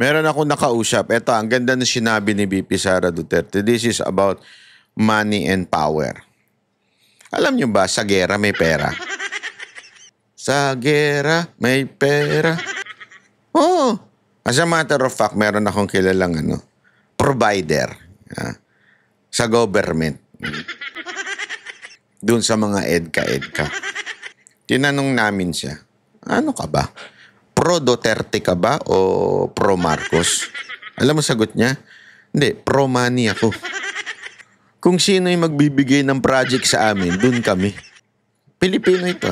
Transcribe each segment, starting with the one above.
Meron akong nakausap. Ito, ang ganda na sinabi ni VP Sara Duterte. This is about money and power. Alam nyo ba, sa gera may pera? Sa gera may pera. Oh, as a matter of fact, meron akong kilalang provider sa government. Doon sa mga EDCA. Tinanong namin siya, ano ka ba? Pro Duterte ka ba o pro Marcos? Alam mo sagot niya? Hindi, pro money ako. Kung sino yung magbibigay ng project sa amin, dun kami. Pilipino ito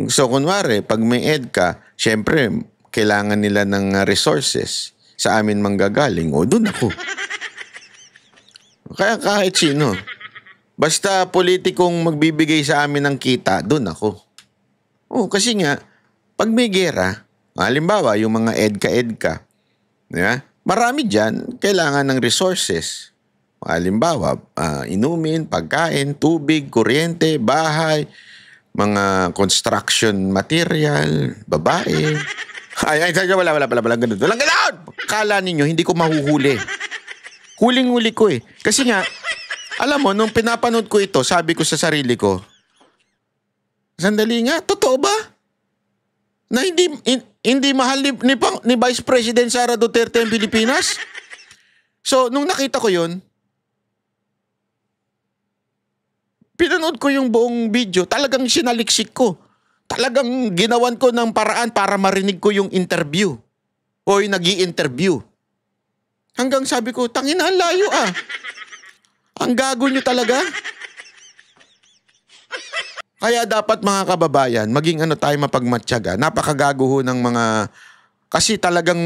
So kunwari, pag may EDCA, syempre, kailangan nila ng resources. Sa amin manggagaling, dun ako. Kaya kahit sino. Basta politikong magbibigay sa amin ng kita, dun ako. Kasi nga, pag may gera, halimbawa, yung mga EDCA, marami dyan, kailangan ng resources. Halimbawa, inumin, pagkain, tubig, kuryente, bahay, mga construction material, babae. Wala ganun. Walang ganun! Kala ninyo, hindi ko mahuhuli. Huling-huli ko Kasi nga, alam mo, nung pinapanood ko ito, sabi ko sa sarili ko, sandali nga, totoo ba? Na hindi mahal ni Vice President Sara Duterte ang Pilipinas? So, nung nakita ko yun, pinanood ko yung buong video, talagang sinaliksik ko. Talagang ginawan ko ng paraan para marinig ko yung interview. O yung nag-i-interview. Hanggang sabi ko, tangina, ang layo Ang gago nyo talaga. Kaya dapat mga kababayan, maging tayo mapagmatyaga. Napakagago ho ng mga, kasi talagang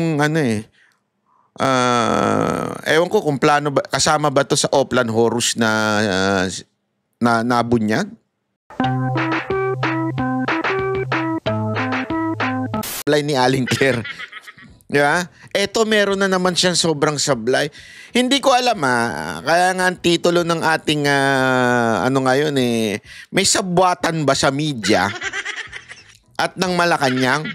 ewan ko kung plano ba, kasama ba to sa Oplan Horus na nabunyag? Ni Aling Claire. Diba? Eto meron na naman siyang sobrang sablay. Hindi ko alam kaya nga ang titulo ng ating ngayon may sabwatan ba sa media at ng Malacanang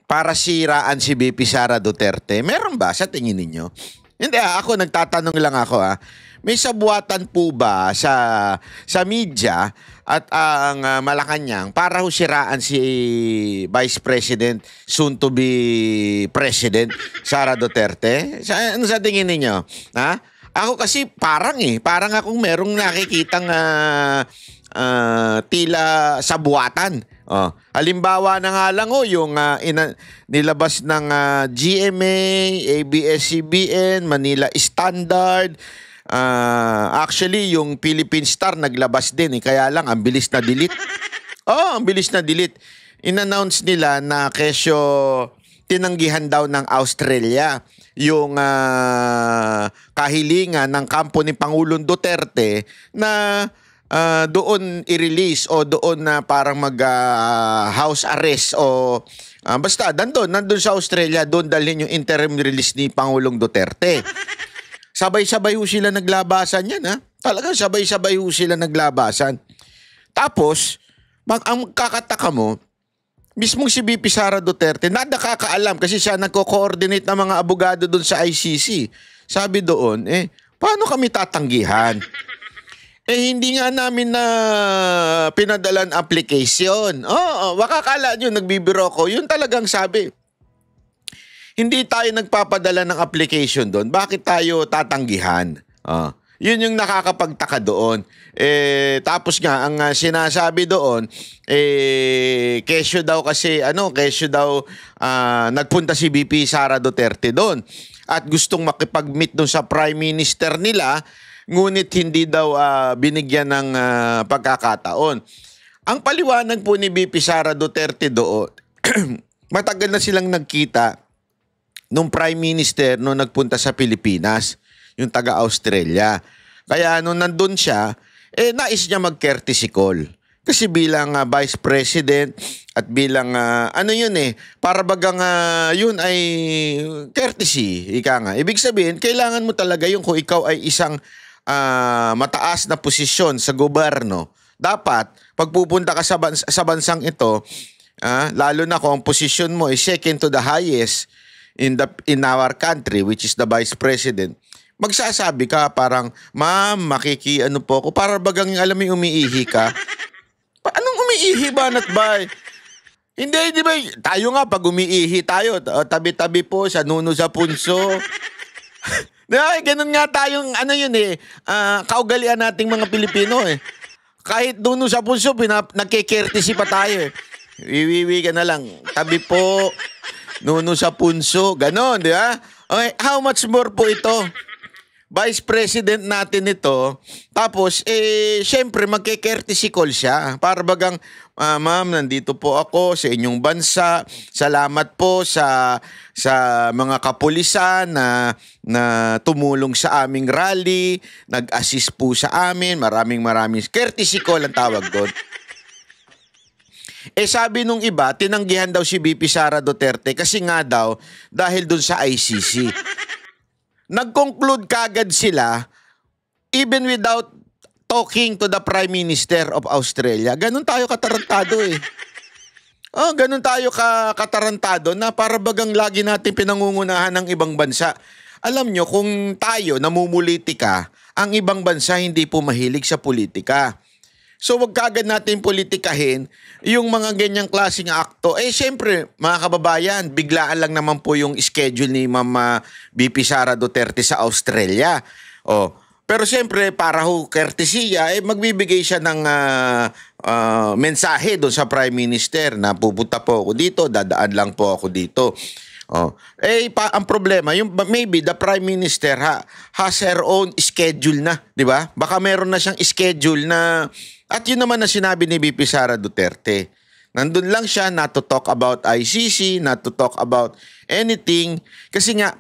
para siraan si VP Sara Duterte? Meron ba sa tingin ninyo? Hindi ako nagtatanong lang ako May sabwatan po ba sa media at ang Malacanang para siraan si Vice President, soon to be President Sara Duterte? Ano sa tingin ninyo? Ako kasi parang akong merong nakikitang tila sabwatan. Halimbawa na nga lang yung nilabas ng GMA, ABS-CBN, Manila Standard. Actually, yung Philippine Star naglabas din kaya lang ang bilis na delete. Ang bilis na delete. In-announce nila na kesyo tinanggihan daw ng Australia yung kahilingan ng kampo ni Pangulong Duterte na doon i-release o doon na parang mag-house arrest o basta nandun sa Australia, doon dalhin yung interim release ni Pangulong Duterte. Sabay-sabay ho sila naglabasan yan Talagang sabay-sabay ho sila naglabasan. Tapos, ang kakataka mo, mismong si VP Sara Duterte, nakakaalam kasi siya nagko-coordinate ng mga abogado doon sa ICC. Sabi doon, paano kami tatanggihan? Hindi nga namin na pinadalan application. Makakala nyo, nagbibiro ko. Yun talagang sabi. Hindi tayo nagpapadala ng application doon. Bakit tayo tatanggihan? Yun yung nakakapagtaka doon. Tapos nga, ang sinasabi doon, kesyo daw kasi, nagpunta si VP Sara Duterte doon. At gustong makipag-meet doon sa Prime Minister nila, ngunit hindi daw binigyan ng pagkakataon. Ang paliwanag po ni VP Sara Duterte doon, matagal na silang nagkita nung Prime Minister nung nagpunta sa Pilipinas, yung taga-Australia. Kaya nung nandun siya, nais niya mag-courtesy call. Kasi bilang Vice President at bilang para bagang yun ay courtesy, ika nga. Ibig sabihin, kailangan mo talaga yung kung ikaw ay isang mataas na posisyon sa gobyerno. Dapat, pag pupunta ka sa bansang ito, Lalo na kung ang posisyon mo is second to the highest in our country, which is the Vice President, magsasabi ka parang, ma'am, ano po ako, para bagang alam mo umiihi ka. Anong umiihi ba, Natbay? Hindi, di ba? Tayo nga, pag umiihi tayo, tabi-tabi po, sa nuno sa punso. Di ba? Ganun nga tayong, kaugalian nating mga Pilipino eh. Kahit nuno sa punso, nagkikertisi pa tayo eh. Wiwiwi ka na lang. Tabi po, nuno sa punso, ganon, di ba? Okay, how much more po ito? Vice President natin ito, tapos, syempre, magke-courtesy call siya. Para bagang, ma'am, nandito po ako sa inyong bansa. Salamat po sa mga kapulisan na tumulong sa aming rally, nag-assist po sa amin. Maraming courtesy call ang tawag doon. Sabi nung iba, tinanggihan daw si VP Sara Duterte kasi nga daw dahil dun sa ICC. Nag-conclude kagad sila even without talking to the Prime Minister of Australia. Ganun tayo katarantado eh. Ganun tayo katarantado na para bagang lagi natin pinangungunahan ng ibang bansa. Alam nyo, kung tayo namumulitika, ang ibang bansa hindi po mahilig sa politika. So wag kagad natin politikahin yung mga ganyang klaseng akto. Siyempre, mga kababayan, biglaan lang naman po yung schedule ni Ma'am VP Sara Duterte sa Australia. Pero siyempre, para ho courtesya, magbibigay siya ng mensahe doon sa Prime Minister na pupunta po ako dito, dadaan lang po ako dito. Ang problema, maybe the Prime Minister has her own schedule na, di ba? Baka meron na siyang schedule na, at yun naman na sinabi ni VP Sara Duterte. Nandun lang siya not to talk about ICC, not to talk about anything. Kasi nga,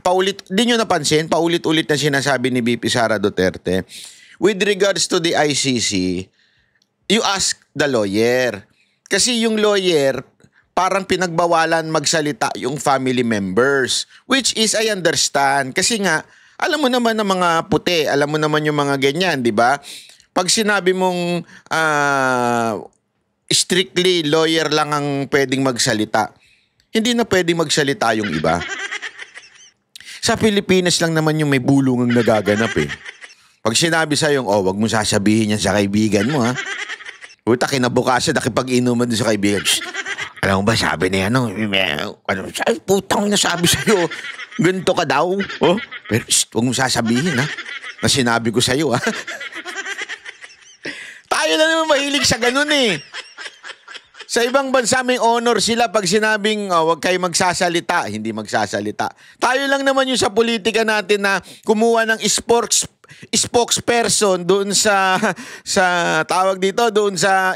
di nyo napansin, paulit-ulit na sinasabi ni VP Sara Duterte, with regards to the ICC, you ask the lawyer. Kasi yung lawyer, parang pinagbawalan magsalita yung family members. Which is, I understand. Kasi nga, alam mo naman ng mga puti, alam mo naman yung mga ganyan, di ba? Pag sinabi mong strictly lawyer lang ang pwedeng magsalita, hindi na pwedeng magsalita yung iba. Sa Pilipinas lang naman yung may bulong ang nagaganap eh. Pag sinabi sa'yo, wag mo sasabihin yan sa kaibigan mo ha. Puta, kinabukasan, nakipag-inuman din sa kaibigan. Shh, alam mo ba, sabi niya, putang nasabi sa'yo, ganito ka daw. Pero wag mo sasabihin ha, na sinabi ko sa'yo ha. Tayo na naman mahilig sa ganun eh. Sa ibang bansa may honor sila pag sinabing wag kayo magsasalita, hindi magsasalita. Tayo lang naman yung sa politika natin na kumuha ng spokesperson doon sa tawag dito, doon sa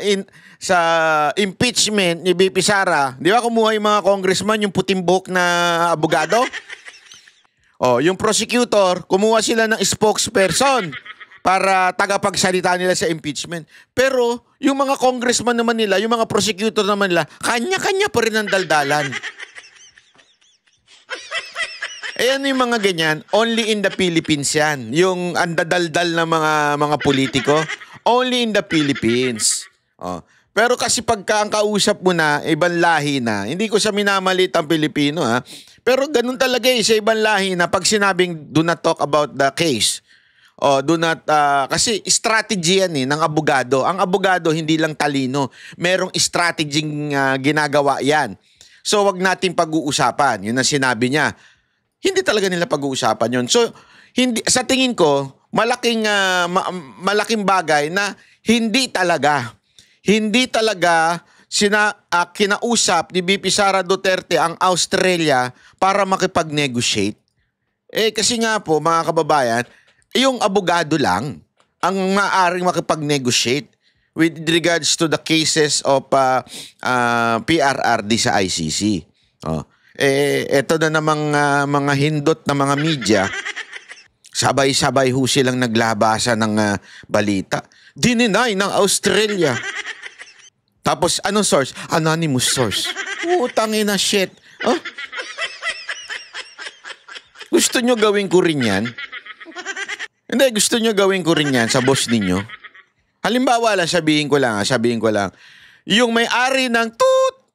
impeachment ni VP Sara. Di ba kumuha yung mga congressman, yung puting buhok na abogado? Yung prosecutor, kumuha sila ng spokesperson para tagapagsalita nila sa impeachment. Pero yung mga congressman naman nila, yung mga prosecutor naman nila, kanya-kanya pa rin ang daldalan. Ano yung mga ganyan? Only in the Philippines yan. Yung andadaldal na mga politiko. Only in the Philippines. Pero kasi pagka ang kausap mo na, ibang lahi na, hindi ko sa minamalit ang Pilipino ha. Pero ganun talaga sa ibang lahi na pag sinabing do not talk about the case, do not, kasi strategy yan ng abogado. Ang abogado hindi lang talino. Merong strategy ginagawa yan. So wag natin pag-uusapan. Yun ang sinabi niya. Hindi talaga nila pag-uusapan yun. So sa tingin ko, malaking bagay na hindi talaga kinausap ni VP Sara Duterte ang Australia para makipag-negotiate. Kasi nga po, mga kababayan, yung abogado lang ang maaaring makipag-negotiate with regards to the cases of PRRD sa ICC. Eto na namang mga hindot na mga media, sabay-sabay ho silang naglabasa ng balita. Dininay ng Australia. Tapos, anong source? Anonymous source. Utangin na shit. Gusto nyo gawin ko rin yan? Hindi, gusto nyo gawin ko rin yan sa boss ninyo? Halimbawa lang, sabihin ko lang. Yung may-ari ng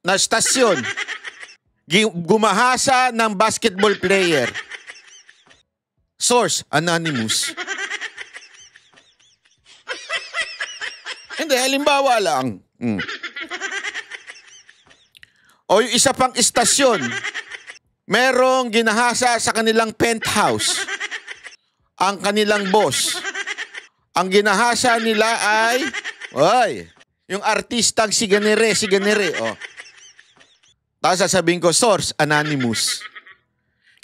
na stasyon gumahasa ng basketball player. Source, anonymous. Hindi, halimbawa lang. O yung isa pang istasyon, merong ginahasa sa kanilang penthouse. Ang kanilang boss. Ang ginahasa nila ay, yung artistang si Ganere. Oh. Tapos sasabihin ko, source, anonymous.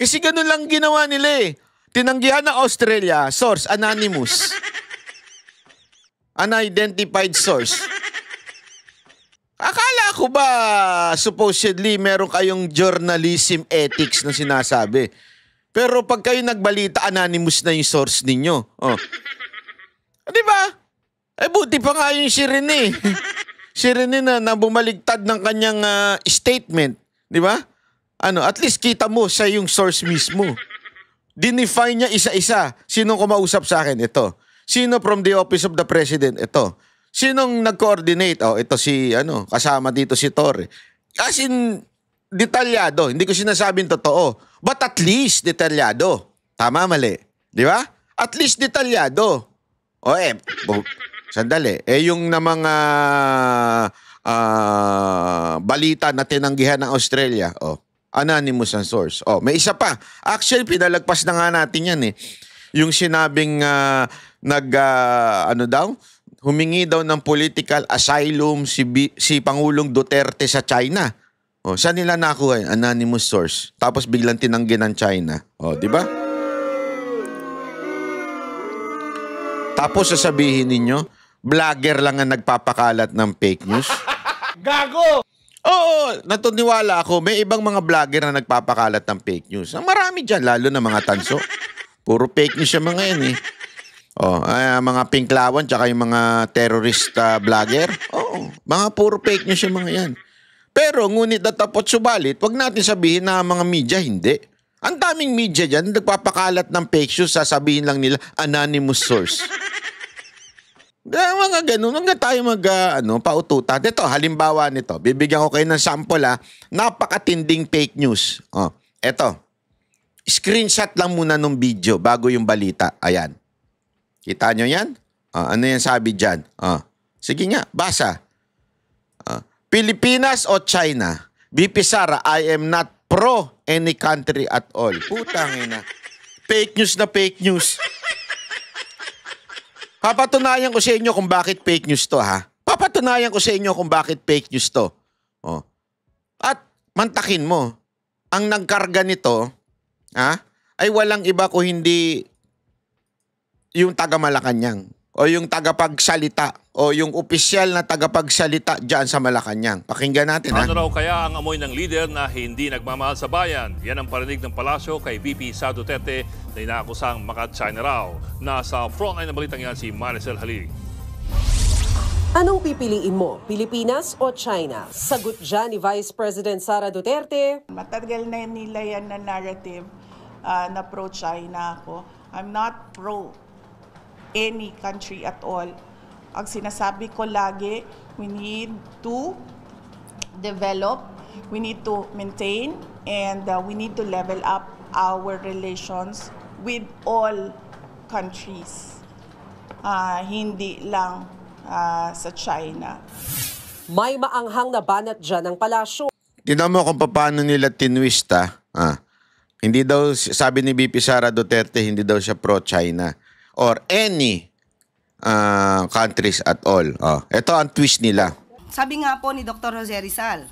Kasi ganun lang ginawa nila eh. Tinanggihan ng Australia, source, anonymous. Unidentified source. Akala ko ba supposedly meron kayong journalism ethics na sinasabi. Pero pag kayo nagbalita, anonymous na yung source ninyo. Oh. Di ba? Buti pa nga yung si Rene. Si Rene na bumaligtad ng kanyang statement. Di ba? At least kita mo sa yung source mismo. Dinefine niya isa-isa. Sinong kumausap sa akin? Ito. Sino from the office of the president? Ito. Sinong nag-coordinate? Ito si, kasama dito si Torre. As in, detalyado. Hindi ko sinasabing totoo. But at least, detalyado. Tama, mali. Di ba? At least, detalyado. Sandali. Yung na mga balita na tinanggihan ng Australia, anonymous ang source. May isa pa. Actually, pinalagpas na nga natin yan eh. Yung sinabing humingi daw ng political asylum si Pangulong Duterte sa China. Saan nila nakuha yun? Anonymous source. Tapos biglang tinanggi ng China. Di ba? Tapos sasabihin ninyo, vlogger lang ang nagpapakalat ng fake news. Gago! Oo, natuniwala ako. May ibang mga vlogger na nagpapakalat ng fake news. Marami dyan, lalo na mga tanso. Puro fake news yung mga yan eh. Mga pinklawan tsaka yung mga terrorist vlogger. Mga puro fake news yung mga yan. Pero ngunit datapot subalit, wag natin sabihin na mga media hindi. Ang daming media dyan, nagpapakalat ng fake news, sasabihin lang nila anonymous source. Mga ganun, hanggang tayo paututan. Ito, halimbawa nito. Bibigyan ko kayo ng sample Napakatinding fake news. Ito. Screenshot lang muna nung video bago yung balita. Ayan. Kita nyo yan? Ano yan sabi dyan? Sige nga, basa. Pilipinas o China? BP Sara, I am not pro any country at all. Putang ina. Fake news na fake news. Papatunayan ko sa inyo kung bakit fake news to, ha? Papatunayan ko sa inyo kung bakit fake news to. At mantakin mo, ang nagkarga nito, ay walang iba kung hindi yung taga-Malacanang o yung tagapagsalita o yung opisyal na tagapagsalita dyan sa Malacanang. Pakinggan natin, ha? Ano raw kaya ang amoy ng lider na hindi nagmamahal sa bayan? Yan ang parinig ng palasyo kay VP Sara Duterte na inaakusang maka-China raw. Nasa frontline ng balitang yan si Maricel Halili. Anong pipiliin mo, Pilipinas o China? Sagot dyan ni Vice President Sara Duterte. Matagal na nila yan na narrative na pro-China ako. I'm not pro any country at all. Ang sinasabi ko lagi, we need to develop, we need to maintain, and we need to level up our relations with all countries. Hindi lang sa China. May maanghang na banat dyan ng palasyo. Tignan mo kung paano nila tinwista. Hindi daw, sabi ni VP Sara Duterte, hindi daw siya pro-China or any countries at all. Ito ang twist nila. Sabi nga po ni Dr. Jose Rizal,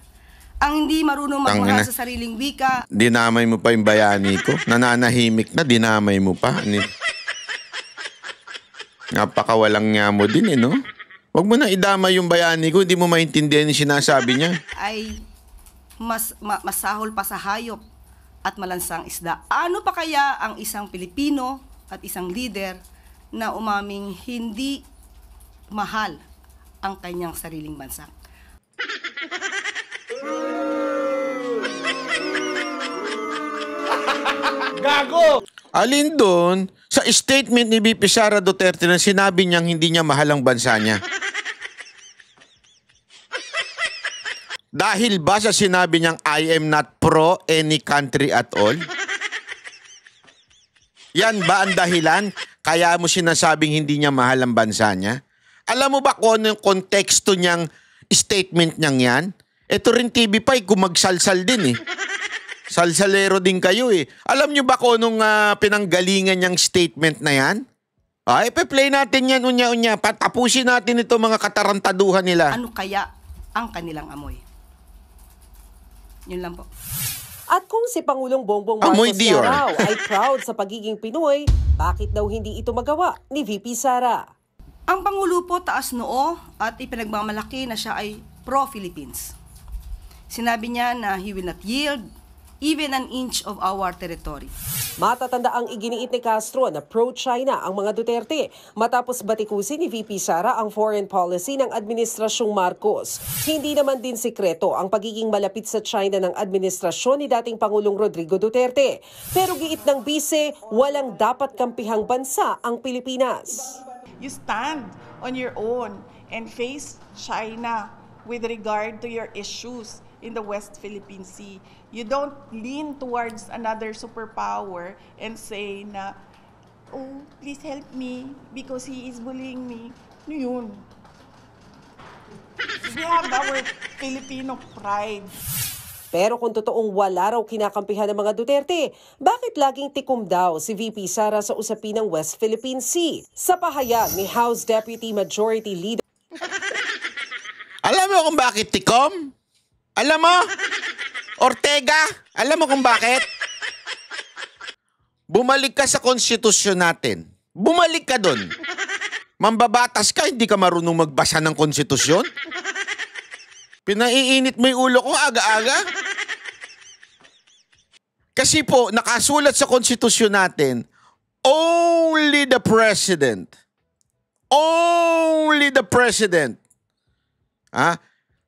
ang hindi marunong magmahal sa sariling wika. Dinamay mo pa yung bayani ko. Nananahimik na, dinamay mo pa. Napakawalang nga mo din no? Huwag mo na idamay yung bayani ko, hindi mo maintindihan yung sinasabi niya. Ay masahol pa sa hayop at malansang isda. Ano pa kaya ang isang Pilipino at isang leader na umaming hindi mahal ang kanyang sariling bansa? Gago! Alin doon sa statement ni VP Sara Duterte na sinabi niyang hindi niya mahal ang bansa niya? Dahil ba sa sinabi niyang I am not pro any country at all? Yan ba ang dahilan kaya mo sinasabing hindi niya mahal ang bansa niya? Alam mo ba kung ano yung konteksto niyang statement niyang yan? Ito rin TV5 kumagsalsal din eh. Salsalero din kayo eh. Alam niyo ba kung anong pinanggalingan niyang statement na yan? Ay, pe-play natin yan unya-unya. Patapusin natin ito mga katarantaduhan nila. Ano kaya ang kanilang amoy? Yun lang po. At kung si Pangulong Bongbong Amoy Marcos Dior. na raw ay proud sa pagiging Pinoy, bakit daw hindi ito magawa ni VP Sara? Ang Pangulo po taas noo at ipinagmamalaki na siya ay pro-Philippines. Sinabi niya na he will not yield even an inch of our territory. Matatanda ang iginiit ni Castro na pro-China ang mga Duterte matapos batikusin ni VP Sara ang foreign policy ng Administrasyong Marcos. Hindi naman din sikreto ang pagiging malapit sa China ng administrasyon ni dating Pangulong Rodrigo Duterte. Pero giit ng bise, walang dapat kampihang bansa ang Pilipinas. You stand on your own and face China with regard to your issues in the West Philippine Sea. You don't lean towards another superpower and say na, oh, please help me because he is bullying me. Ano yun? We have our Filipino pride. Pero kung totoong wala raw kinakampihan ng mga Duterte, bakit laging tikom daw si VP Sara sa usapin ng West Philippine Sea? Sa pahayag ni House Deputy Majority Leader Alam mo kung bakit tikom? Alam mo? Ortega, alam mo kung bakit? Bumalik ka sa konstitusyon natin. Bumalik ka dun. Mambabatas ka, hindi ka marunong magbasa ng konstitusyon? Pinaiinit mo yung ulo ko aga-aga? Kasi po, nakasulat sa konstitusyon natin, only the president,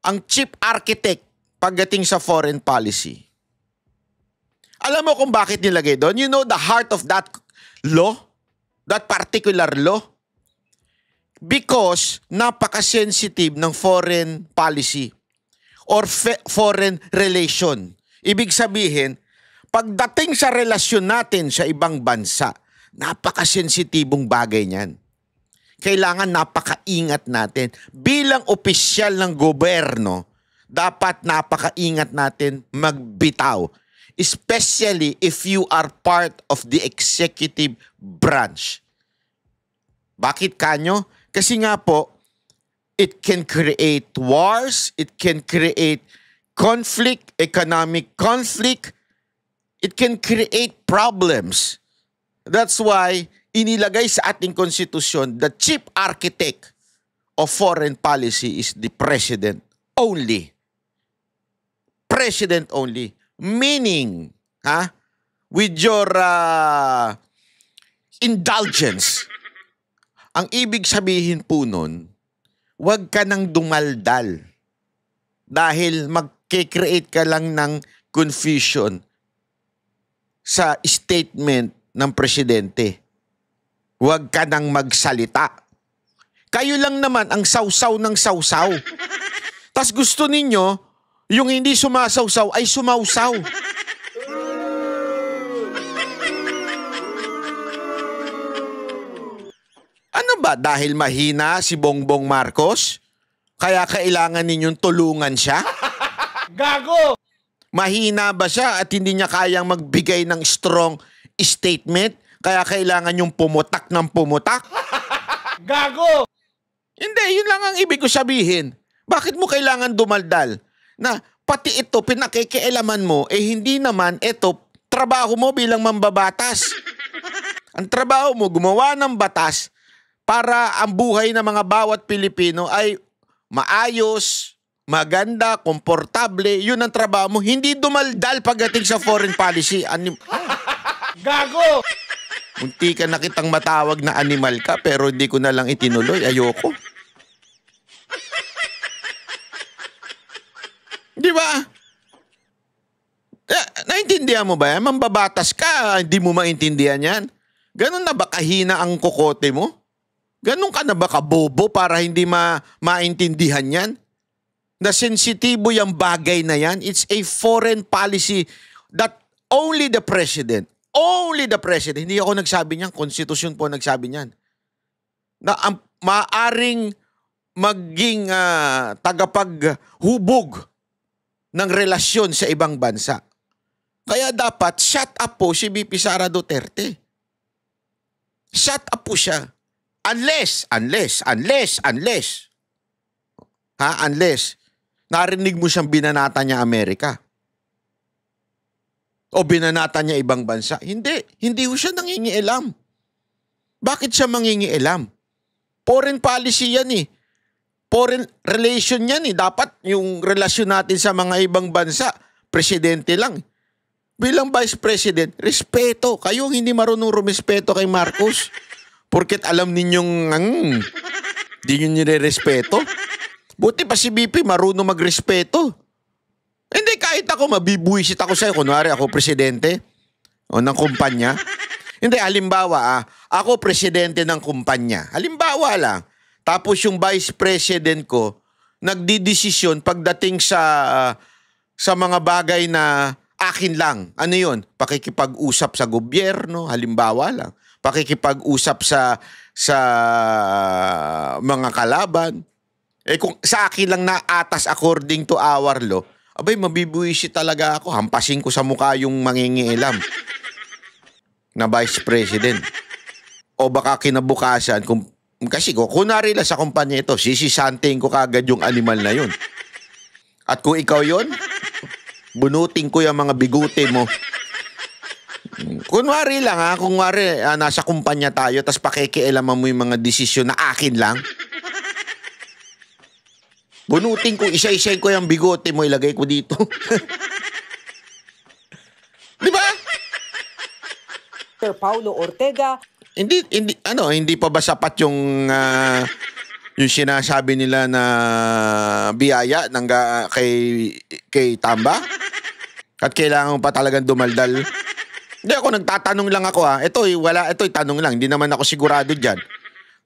ang chief architect pagdating sa foreign policy. Alam mo kung bakit nilagay doon? You know the heart of that law? That particular law? Because napaka-sensitive ng foreign policy or foreign relation. Ibig sabihin, pagdating sa relasyon natin sa ibang bansa, napaka-sensitibong bagay niyan. Kailangan napakaingat natin. Bilang opisyal ng gobyerno, dapat napakaingat natin magbitaw. Especially if you are part of the executive branch. Bakit kanyo? Kasi nga po, it can create wars, it can create conflict, economic conflict, it can create problems. That's why inilagay sa ating konstitusyon, the chief architect of foreign policy is the president only. President only. Meaning, with your indulgence, ang ibig sabihin po nun, huwag ka nang dumaldal dahil magkikreate ka lang ng confusion sa statement ng presidente. Huwag ka nang magsalita. Kayo lang naman ang sausaw ng sausaw. Tas gusto ninyo, yung hindi sumasawsaw ay sumausaw. Ano ba? Dahil mahina si Bongbong Marcos? Kaya kailangan ninyong tulungan siya? Gago! Mahina ba siya at hindi niya kayang magbigay ng strong statement? Kaya kailangan yung pumutak ng pumutak? Gago! Hindi, yun lang ang ibig ko sabihin. Bakit mo kailangan dumaldal? Na pati ito, pinakikialaman mo, hindi naman ito, trabaho mo bilang mambabatas. Ang trabaho mo, gumawa ng batas para ang buhay ng mga bawat Pilipino ay maayos, maganda, komportable. Yun ang trabaho mo. Hindi dumaldal pagdating sa foreign policy. Gago! Munti ka na kitang matawag na animal ka, pero hindi ko na lang itinuloy. Ayoko. Di ba? Naintindihan mo ba yan? Mambabatas ka, hindi mo maintindihan yan. Ganon na ba kahina ang kokote mo? Ganon ka na ba kabobo para hindi maintindihan yan? na sensitibo yung bagay na yan. It's a foreign policy that only the president, hindi ako nagsabi niyan, konstitusyon po nagsabi niyan, na ang maaring maging tagapaghubog ng relasyon sa ibang bansa. Kaya dapat shut up po si VP Sara Duterte. Shut up po siya. Unless narinig mo siyang binanata niya Amerika. O binanata niya ibang bansa. Hindi ho siya nangingialam. Bakit siya mangingialam? Foreign policy yan eh. Foreign relation yan eh. Dapat yung relasyon natin sa mga ibang bansa, presidente lang. Bilang vice president, respeto. Kayo hindi marunong rumispeto kay Marcos. Porket alam ninyong, di nyo nire-respeto. Buti pa si BP marunong magrespeto. Hindi, kahit ako, mabibuisit ako sa'yo. Kunwari ako presidente o ng kumpanya. Hindi, halimbawa, ako presidente ng kumpanya. Halimbawa lang. Tapos yung vice president ko, nagdidesisyon pagdating sa mga bagay na akin lang. Ano yun? Pakikipag-usap sa gobyerno, halimbawa lang. Pakikipag-usap sa mga kalaban. Kung sa akin lang na atas according to our law, abay, mabibuisit talaga ako. Hampasin ko sa mukha yung mangingialam na vice president. O baka kinabukasan, kasi kunwari lang sa kumpanya ito, sisisanting ko kagad yung animal na yun. At kung ikaw yun, bunutin ko yung mga biguti mo. Kunwari lang kunwari nasa kumpanya tayo, tas pakikialaman mo yung mga desisyon na akin lang. Bunutin ko, isa-isayin ko yung bigote mo, ilagay ko dito. Di ba? Sir Paulo Ortega. Hindi pa ba sapat yung sinasabi nila na biyaya kay Tamba? At kailangan pa talagang dumaldal? Hindi, ako nagtatanong lang ako Ito'y tanong lang, hindi naman ako sigurado dyan.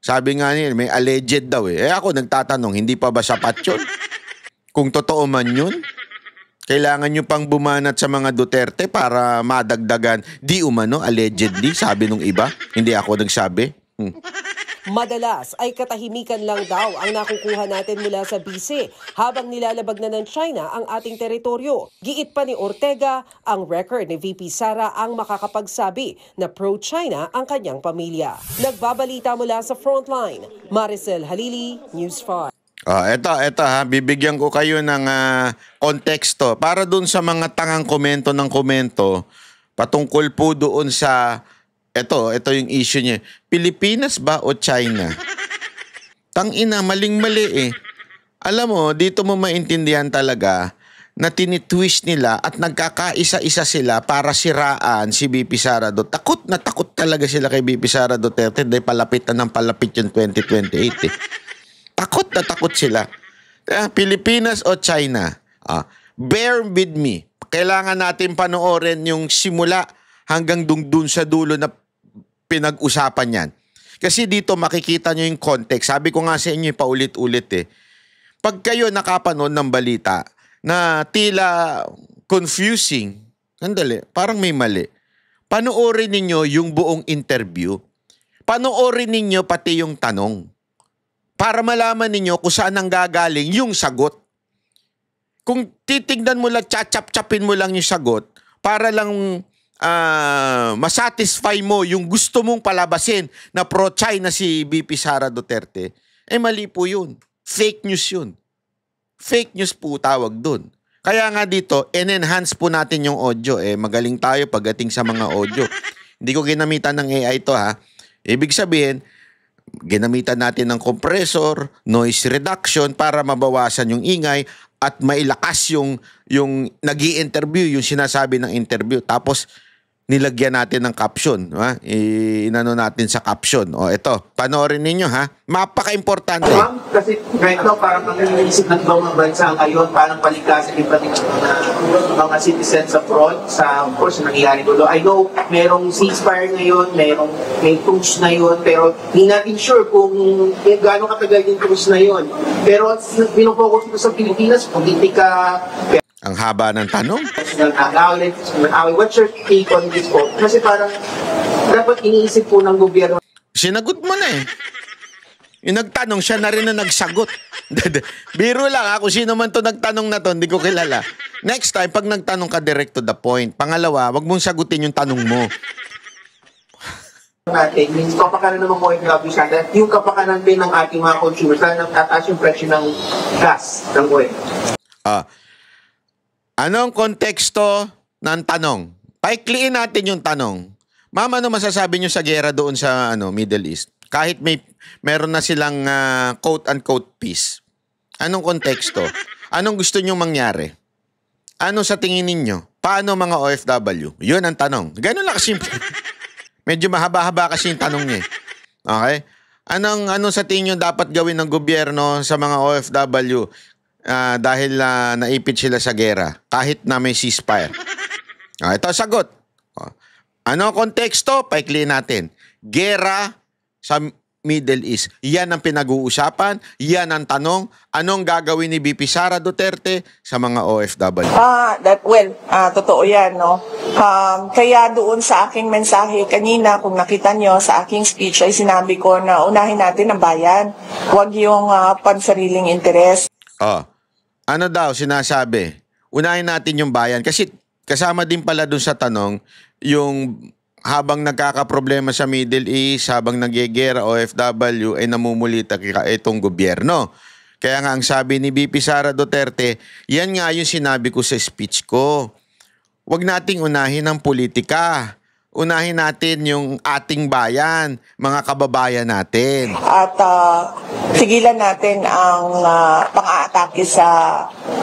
Sabi nga niya, may alleged daw eh. Ako nagtatanong, hindi pa ba sapat yun? Kung totoo man yun, kailangan nyo pang bumanat sa mga Duterte para madagdagan. Di umano, allegedly, sabi nung iba. Hindi ako nagsabi. Madalas ay katahimikan lang daw ang nakukuha natin mula sa BC habang nilalabag na ng China ang ating teritoryo. Giit pa ni Ortega, ang record ni VP Sara ang makakapagsabi na pro-China ang kanyang pamilya. Nagbabalita mula sa Frontline, Maricel Halili, News 5. Eto bibigyan ko kayo ng konteksto para dun sa mga tangang komento ng komento patungkol po doon sa ito yung issue niya. Pilipinas ba o China? Tangina, maling-mali eh. Alam mo, dito mo maintindihan talaga na tinitwist nila at nagkakaisa-isa sila para siraan si BP Sara Duterte. Takot na takot talaga sila kay BP Sara Duterte dahil palapit na ng palapit yung 2028 eh. Takot na takot sila. Pilipinas o China? Bear with me. Kailangan natin panoorin yung simula hanggang dun sa dulo na pinag-usapan yan. Kasi dito makikita nyo yung context. Sabi ko nga sa inyo, paulit-ulit eh. Pag kayo nakapanood ng balita na tila confusing, parang may mali. Panoorin ninyo yung buong interview. Panoorin ninyo pati yung tanong. Para malaman ninyo kung saan ang gagaling yung sagot. Kung titignan mo lang, chachap-chapin mo lang yung sagot, para lang masatisfy mo yung gusto mong palabasin na pro-China si BP Sara Duterte, mali po yun. Fake news yun. Fake news po tawag dun. Kaya nga dito, enhance po natin yung audio. Magaling tayo pagdating sa mga audio. Hindi ko ginamitan ng AI ito ha. Ibig sabihin, ginamitan natin ng compressor, noise reduction para mabawasan yung ingay at mailakas yung nag-i-interview, yung sinasabi ng interview. Tapos, nilagyan natin ng caption. Inano natin sa caption. O ito, panoorin ninyo ha. Mapaka-importante. Ma'am, kasi right now parang ang iniisip ng mga bansa ngayon, parang palikasan yung pati mga citizens abroad sa, of course, nangyayari gulo. I know merong ceasefire ngayon, may truce na yun, pero hindi natin sure kung gaano katagal yung truce na yun. Pero pinofocus ko sa Pilipinas, politika, Ang haba ng tanong. what's your take on this po? Kasi parang dapat iniisip po ng gobyerno. Sinagot mo na eh. Yung nagtanong, siya na rin na nagsagot. Biro lang ha, kung sino man to nagtanong na to, hindi ko kilala. Next time, pag nagtanong ka, direct to the point. Pangalawa, wag mong sagutin yung tanong mo. Natin, yung kapakanan ng mga OFW sana, yung kapakanan din ng ating mga consumers, na tataas yung presyo ng gas, ng oil. Anong konteksto ng tanong? Paikliin natin yung tanong. Ma'am, ano masasabi nyo sa gera doon sa Middle East? Kahit meron na silang quote-unquote peace. Anong konteksto? Anong gusto nyo mangyari? Ano sa tingin ninyo? Paano mga OFW? Yun ang tanong. Ganun lang kasimple. Medyo mahaba-haba kasi yung tanong niya. Okay? Anong sa tingin nyo dapat gawin ng gobyerno sa mga OFW dahil naipit sila sa gera kahit na may ceasefire? Ito sagot. Ano konteksto? Paikliin natin. Gera sa Middle East. Yan ang pinag-uusapan. Yan ang tanong. Anong gagawin ni VP Sara Duterte sa mga OFW? Totoo yan, no? Kaya doon sa aking mensahe kanina, kung nakita nyo sa aking speech, ay sinabi ko na unahin natin ang bayan. Huwag yung pansariling interes. Ano daw sinasabi? Unahin natin yung bayan. Kasi kasama din pala dun sa tanong, yung habang nagkakaproblema sa Middle East, habang nagyegera OFW, ay namumulita itong gobyerno. Kaya nga ang sabi ni VP Sara Duterte, yan nga yung sinabi ko sa speech ko. Huwag nating unahin ang politika. Unahin natin yung ating bayan, mga kababayan natin. At sigilan natin ang pang-aatake sa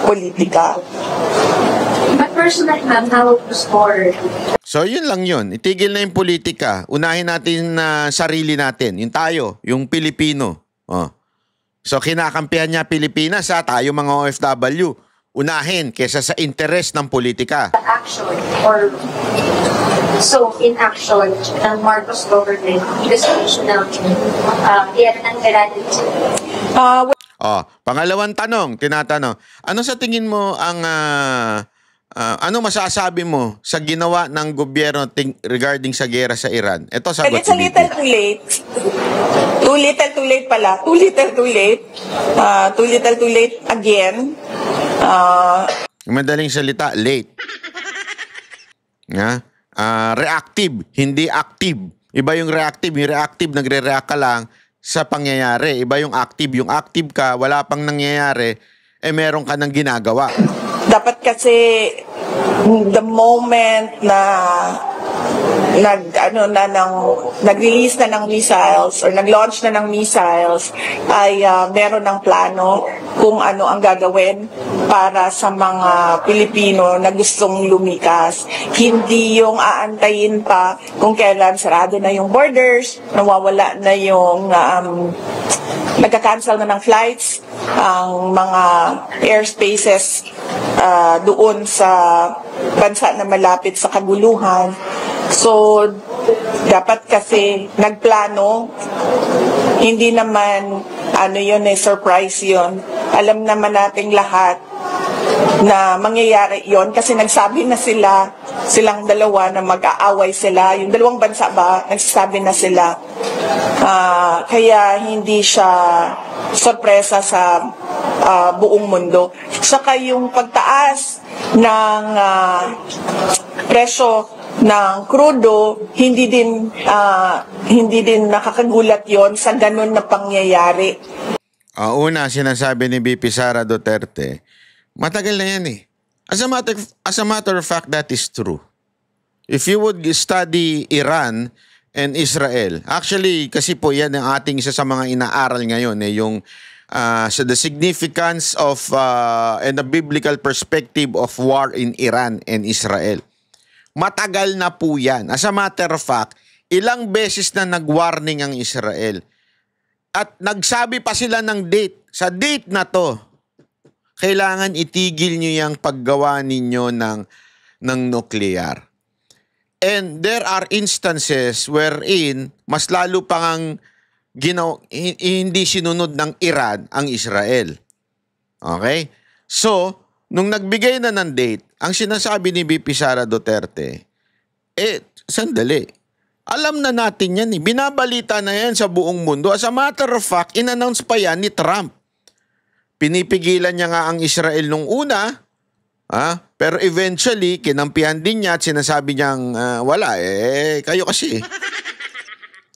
politika. But personally, ma'am, how to score? So yun lang yun. Itigil na yung politika. Unahin natin na sarili natin. Yung tayo, yung Pilipino. So kinakampihan niya Pilipinas tayo mga OFW. Unahin kesa sa interes ng politika. Action or so in action ng Marcos government, constitutional ng pangalawang tanong, tinatanong. Ano sa tingin mo ang ano masasabi mo sa ginawa ng gobyerno regarding sa gera sa Iran? Ito sagot It's a little too late. Too little too late pala. Too little too late. Too little too late again. Madaling salita, late. Reactive, hindi active. Iba yung reactive. Yung reactive, nagre-react ka lang sa pangyayari. Iba yung active. Yung active ka, wala pang nangyayari, meron ka nang ginagawa. Dapat kasi the moment na nag-release na ng missiles or nag-launch na ng missiles ay meron ng plano kung ano ang gagawin para sa mga Pilipino na gustong lumikas. Hindi yung aantayin pa kung kailan sarado na yung borders, nawawala na yung nagka-cancel na ng flights, ang mga airspaces doon sa bansa na malapit sa kaguluhan. So, dapat kasi nagplano, hindi naman surprise yun. Alam naman nating lahat na mangyayari yon kasi nagsabi na silang dalawa na mag-aaway sila. Yung dalawang bansa ba, nagsasabi na sila. Kaya hindi siya sorpresa sa buong mundo. Saka yung pagtaas ng presyo ng krudo, hindi din nakakagulat yon sa ganun na pangyayari. Una, sinasabi ni VP Sara Duterte, matagal na yan eh. As a matter of fact, that is true. If you would study Iran and Israel, actually, kasi po yan ang ating isa sa mga inaaral ngayon, yung the significance of and the biblical perspective of war in Iran and Israel. Matagal na po yan. As a matter of fact, ilang beses na nag-warning ang Israel. At nagsabi pa sila ng date. Sa date na to, kailangan itigil nyo yung paggawa ninyo ng nuclear. And there are instances wherein mas lalo pang hindi sinunod ng Iran ang Israel. Okay? So, nung nagbigay na ng date, ang sinasabi ni VP Sara Duterte, sandali. Alam na natin yan. Binabalita na yan sa buong mundo. As a matter of fact, in-announce pa yan ni Trump. Pinipigilan niya nga ang Israel nung una, pero eventually, kinampihan din niya at sinasabi niyang, wala, kayo kasi.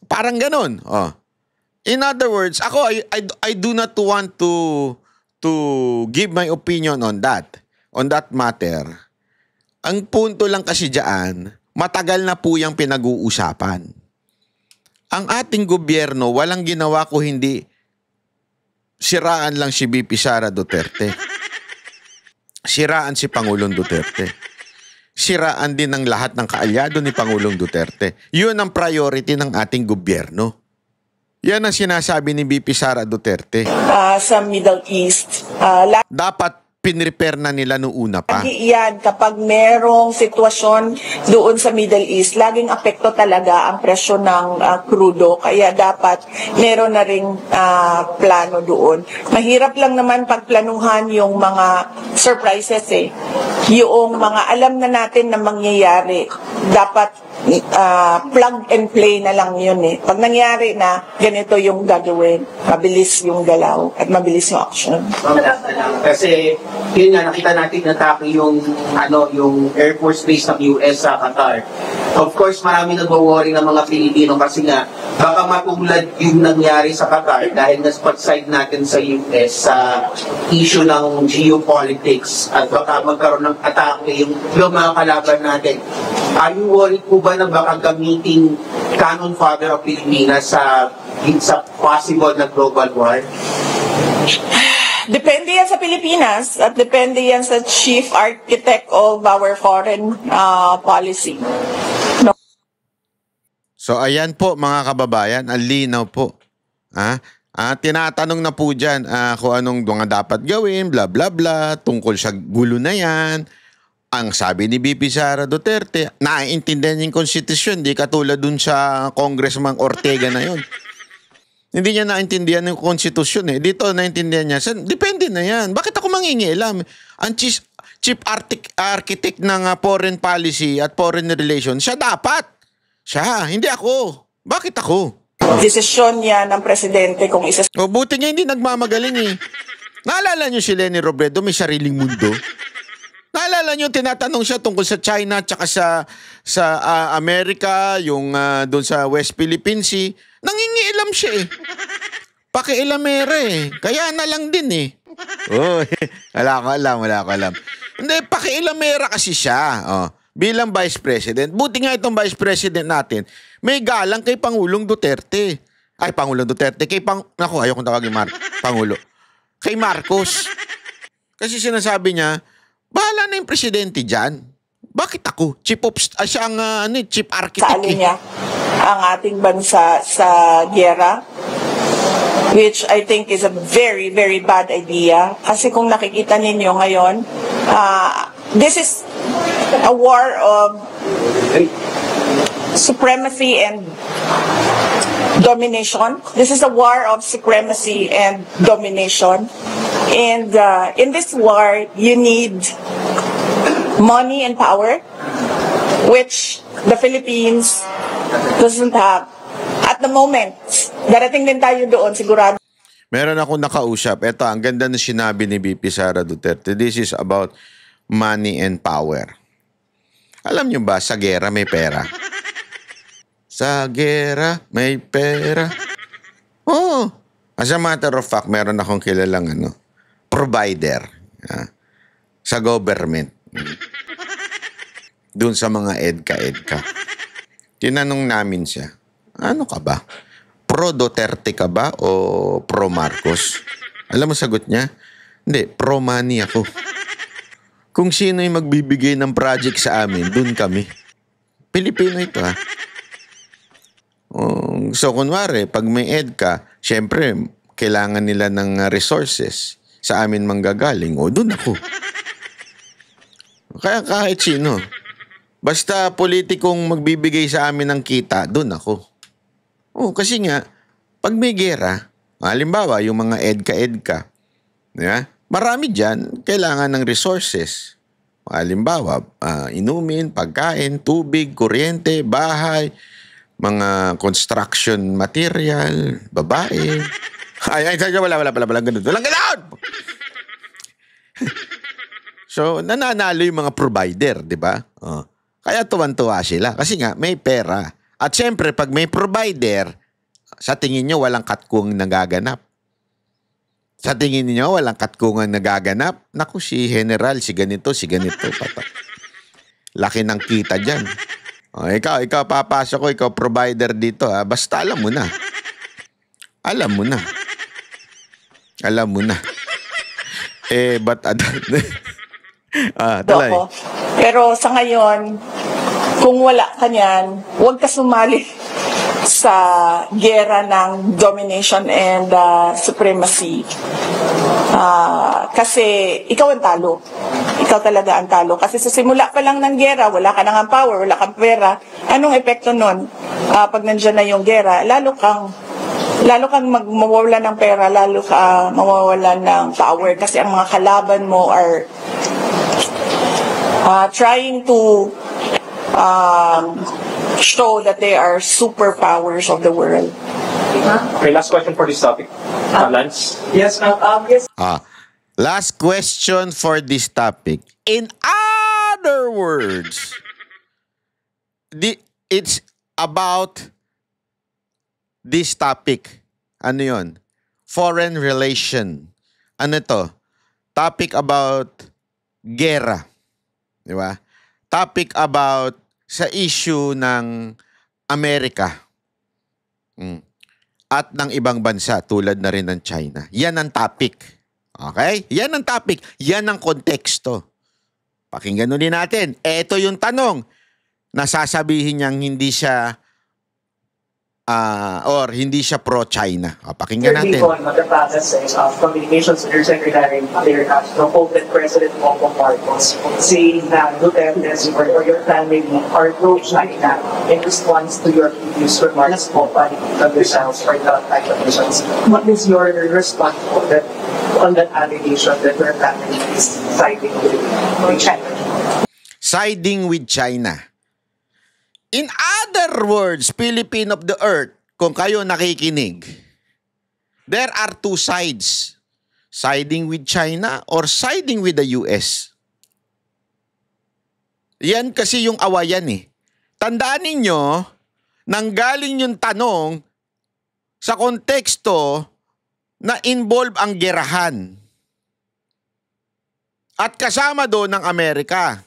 Parang ganon. In other words, ako, I do not want to give my opinion on that matter. Ang punto lang kasi diyan, matagal na po yung pinag-uusapan. Ang ating gobyerno, walang ginawa ko hindi siraan lang si VP Sara Duterte. Siraan si Pangulong Duterte. Siraan din ang lahat ng kaalyado ni Pangulong Duterte. Yun ang priority ng ating gobyerno. Yan ang sinasabi ni VP Sara Duterte. Sa Middle East. Dapat pinrepair na nila noong una pa. Yan, kapag merong sitwasyon doon sa Middle East, laging apekto talaga ang presyo ng krudo. Kaya dapat meron na ring plano doon. Mahirap lang naman pagplanuhan yung mga surprises Yung mga alam na natin na mangyayari, dapat plug and play na lang yun Pag nangyari na, ganito yung gagawin. Mabilis yung galaw at mabilis yung action. Kasi yun nga, nakita natin natake yung Air Force Base ng US sa Qatar. Of course, marami nagwo-worry ng mga Pilipino kasi nga, baka matulad yung nangyari sa Qatar dahil nas-side natin sa US sa issue ng geopolitics at baka magkaroon ng atake yung mga kalaban natin. Are you worried po ba na baka gamitin Cannon Fodder of Pilipinas sa possible na global war? Depende yan sa Pilipinas at depende yan sa chief architect of our foreign policy. So ayan po mga kababayan, ang linaw po. Tinatanong na po dyan kung anong mga dapat gawin, bla bla bla, tungkol sa gulo na yan. Ang sabi ni VP Sara Duterte, naiintindihan yung konstitusyon, di katulad dun sa Congressman Ortega na yun. Hindi niya naintindihan yung konstitusyon Dito naintindihan niya. Depende na yan. Bakit ako mangingialam? Ang chief architect ng foreign policy at foreign relations, siya dapat. Siya, hindi ako. Bakit ako? Desisyon niya ng presidente kung isa... Buti nga hindi nagmamagaling Naalala niyo si Leni Robredo, may sariling mundo? Naalala niyo, tinatanong siya tungkol sa China at sa Amerika, yung doon sa West Philippine Sea. Nangingialam siya Pakialamere Kaya na lang din Wala ko alam. Hindi, pakialamera kasi siya. Bilang Vice President. Buti nga itong Vice President natin, may galang kay Pangulong Duterte. Ay, Pangulong Duterte. Naku, ayokong tawagin Pangulo. Kay Marcos. Kasi sinasabi niya, bahala na yung presidente dyan. Bakit ako? Chief architect. Sali niya ang ating bansa sa giyera, which I think is a very, very bad idea. Kasi kung nakikita ninyo ngayon, this is a war of supremacy and domination. This is a war of supremacy and domination. And in this war, you need money and power, which the Philippines doesn't have. At the moment, darating din tayo doon, sigurado. Meron akong nakausap. Ito, ang ganda na sinabi ni VP Sara Duterte. This is about money and power. Alam nyo ba, sa gera may pera? Sa gera may pera. As a matter of fact, meron akong kilalang provider sa government. Doon sa mga EDCA. Tinanong namin siya, ano ka ba? Pro Duterte ka ba o pro Marcos? Alam mo sagot niya? Hindi, pro money ako. Kung sino yung magbibigay ng project sa amin, doon kami. Pilipino ito, ha? So, kunwari, pag may EDCA, syempre, kailangan nila ng resources. Sa amin manggagaling. O, dun ako. Kaya kahit sino. Basta politikong magbibigay sa amin ng kita, dun ako. Kasi nga, pag may gera, halimbawa, yung mga EDCA, marami dyan, kailangan ng resources. Halimbawa, inumin, pagkain, tubig, kuryente, bahay, mga construction material, babae. Wala ganun. Walang ganun! So, nananalo yung mga provider, di ba? Kaya tuwan-tuwa sila. Kasi nga, may pera. At syempre, pag may provider, sa tingin nyo, walang katkung nagaganap. Sa tingin niyo, walang katkungan nagaganap. Naku, si General, si ganito, patak. Laki ng kita dyan. Ikaw papasok ko, ikaw provider dito. Basta alam mo na. Alam mo na. But talay. Pero sa ngayon, kung wala ka niyan, huwag ka sumali sa gera ng domination and supremacy. Kasi ikaw ang talo. Ikaw talaga ang talo. Kasi sa simula pa lang ng gera, wala ka nang power, wala kang pera. Anong epekto nun? Pag nandiyan na yung gera, lalo kang mawawalan ng pera, lalo ka mawawalan ng power. Kasi ang mga kalaban mo are trying to show that they are superpowers of the world. Okay, last question for this topic. Lance? Yes, yes. Last question for this topic. In other words, it's about this topic. Ano yun? Foreign relation. Ano to? Topic about gera. Di ba? Topic about sa issue ng Amerika at ng ibang bansa tulad na rin ng China. Yan ang topic. Okay? Yan ang topic. Yan ang konteksto. Pakinggan ulit natin. Ito yung tanong na sasabihin niyang hindi siya hindi siya pro-China. Pakinggan natin. The process of communications with your Secretary Claire Castro quoted President Bongbong Marcos saying that Duterte or your family are pro-China in response to your previous remarks on yourselves or the accusations. What is your response on that allegation that your family is siding with China? Siding with China. In other words, Philippine of the Earth, kung kayo nakikinig, there are two sides. Siding with China or siding with the US. Yan kasi yung awayan eh. Tandaan ninyo, nanggaling yung tanong sa konteksto na involve ang gerahan. At kasama doon ng Amerika.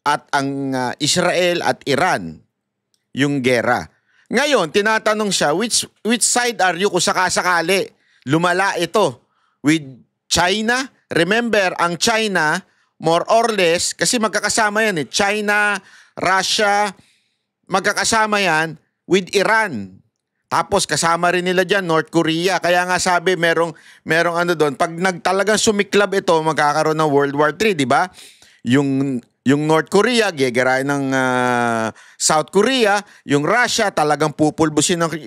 At ang Israel at Iran, yung gera. Ngayon, tinatanong siya, which side are you kung sakasakali? Lumala ito with China. Remember, ang China, more or less, kasi magkakasama yan eh. China, Russia, magkakasama yan with Iran. Tapos kasama rin nila dyan, North Korea. Kaya nga sabi, merong ano doon, pag talagang sumiklab ito, magkakaroon ng World War III, di ba? Yung North Korea, gegerahin ng South Korea, yung Russia, talagang pupulbusin ng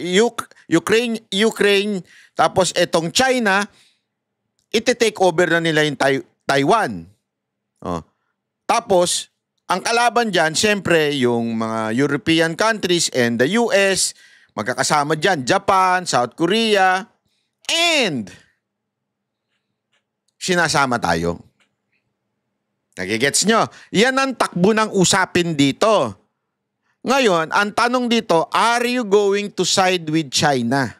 Ukraine, tapos etong China, iti-take over na nila yung Taiwan. Tapos, ang kalaban dyan, syempre, yung mga European countries and the US, magkakasama dyan, Japan, South Korea, and sinasama tayo. Nagigets nyo? Yan ang takbo ng usapin dito. Ngayon, ang tanong dito, are you going to side with China?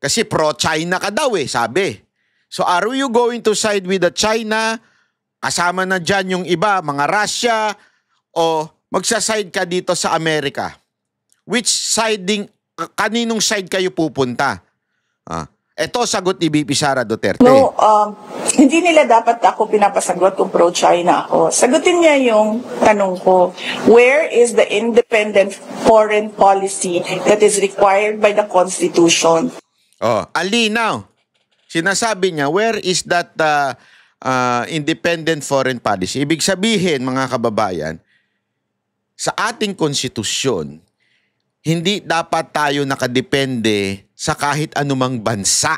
Kasi pro-China ka daw eh, sabi. So are you going to side with the China? Kasama na dyan yung iba, mga Russia, o magsaside ka dito sa Amerika? Which siding, kaninong side kayo pupunta? Ito sagot ni VP Sara Duterte. No, hindi nila dapat ako pinapasagot kung pro-China ako. Sagutin niya yung tanong ko, where is the independent foreign policy that is required by the Constitution? Oh, alinaw. Sinasabi niya, where is that independent foreign policy? Ibig sabihin, mga kababayan, sa ating konstitusyon, hindi dapat tayo nakadepende sa kahit anumang bansa.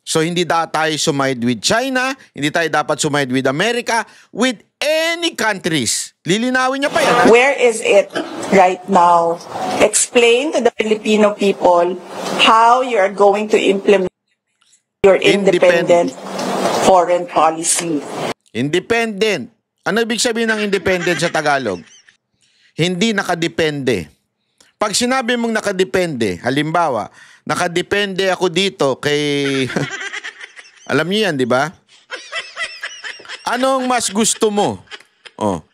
So hindi tayo sumide with China, hindi tayo dapat sumide with America, with any countries. Lilinawin niya pa yan. Where is it right now? Explain to the Filipino people how you are going to implement your independent foreign policy. Independent. Ano ibig sabihin ng independent sa Tagalog? Hindi nakadepende. Pag sinabi mong nakadepende, halimbawa, nakadepende ako dito kay... Alam niyo yan, di ba? Anong mas gusto mo? Oh.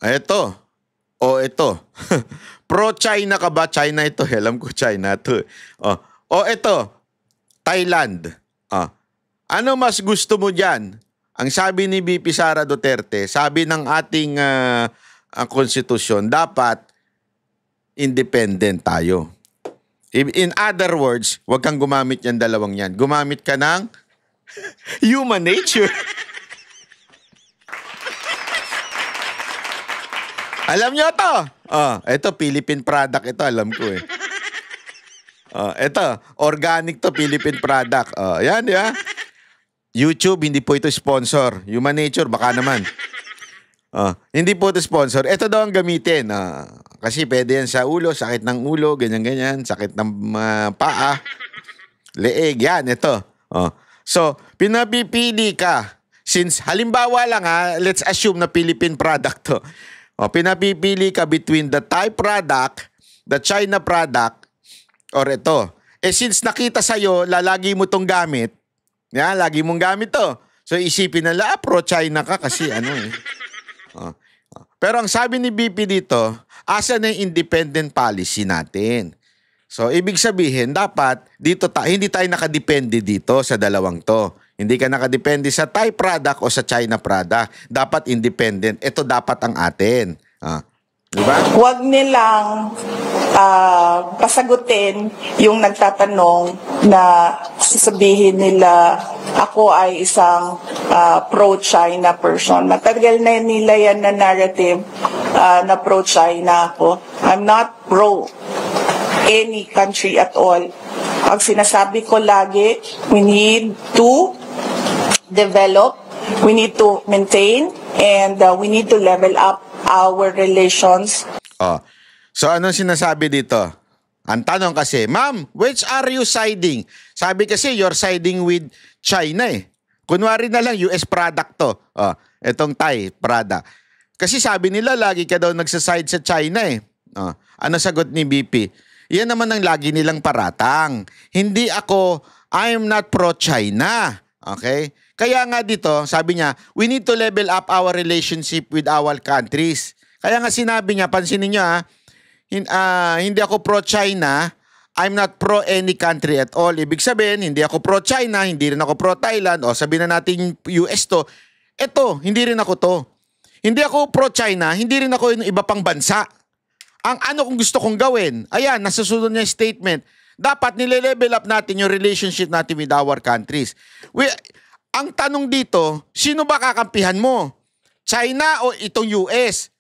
Ito. O ito. Pro-China ka ba? China ito. Alam ko China ito. Oh. O ito. Thailand. Oh. Ano mas gusto mo dyan? Ang sabi ni VP Sara Duterte, sabi ng ating konstitusyon, dapat independent tayo. In other words, huwag kang gumamit yan dalawang yan. Gumamit ka ng human nature. Alam nyo to? Ito, Philippine product ito. Alam ko eh. Ito, organic to, Philippine product. Yan, di ba? YouTube, hindi po ito sponsor. Human nature, baka naman. Hindi po ito sponsor. Ito daw ang gamitin. Kasi pwede yan sa ulo, sakit ng ulo, ganyan-ganyan, sakit ng paa, leeg, yan, ito. So, pinapipili ka. Since, halimbawa lang let's assume na Philippine product to. Pinapipili ka between the Thai product, the China product, or ito. Since nakita sa'yo, lalagi mo tong gamit, yan, lagi mong gamit to. So, isipin nila, pro-China ka kasi ano eh. Pero ang sabi ni BP dito, asa na yung independent policy natin? So, ibig sabihin, dapat dito hindi tayo nakadepende dito sa dalawang to. Hindi ka nakadepende sa Thai product o sa China product. Dapat independent. Ito dapat ang atin. Diba? Huwag nilang pasagutin yung nagtatanong na sasabihin nila ako ay isang pro-China person. Matagal na nila yan na narrative na pro-China ako. I'm not pro any country at all. Ang sinasabi ko lagi, we need to develop, we need to maintain, and we need to level up our relations. So anong sinasabi dito? Ang tanong kasi, ma'am, which are you siding? Sabi kasi, you're siding with China eh. Kunwari na lang, US product to. Itong Thai product. Kasi sabi nila, lagi ka daw nagsaside sa China eh. Ano sagot ni BP? Yan naman ang lagi nilang paratang. Hindi ako, I am not pro-China. Okay? Kaya nga dito, sabi niya, we need to level up our relationship with our countries. Kaya nga sinabi niya, pansinin niyo hindi ako pro-China, I'm not pro any country at all. Ibig sabihin, hindi ako pro-China, hindi rin ako pro-Thailand, o sabihin na natin US to. Eto, hindi rin ako to. Hindi ako pro-China, hindi rin ako yung iba pang bansa. Ang ano kung gusto kong gawin, ayan, nasusunod niya yung statement, dapat nile-level up natin yung relationship natin with our countries. Ang tanong dito, sino ba kakampihan mo? China o itong US?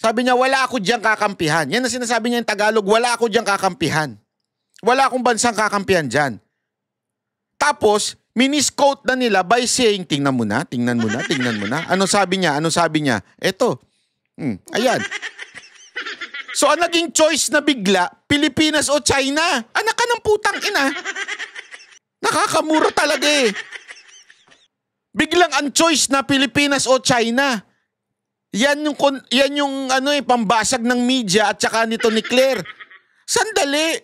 Sabi niya, wala ako diyang kakampihan. Yan ang sinasabi niya in Tagalog, wala ako diyang kakampihan. Wala akong bansang kakampihan dyan. Tapos, minisquote na nila by saying, tingnan mo na, tingnan mo na, tingnan mo na. Ano sabi niya? Ano sabi niya? Eto. Ayan. So, ang naging choice na bigla, Pilipinas o China? Anak ka ng putang ina. Nakakamura talaga eh. Biglang ang choice na Pilipinas o China. Yan yung pambasag ng media at saka nito ni Claire. Sandali.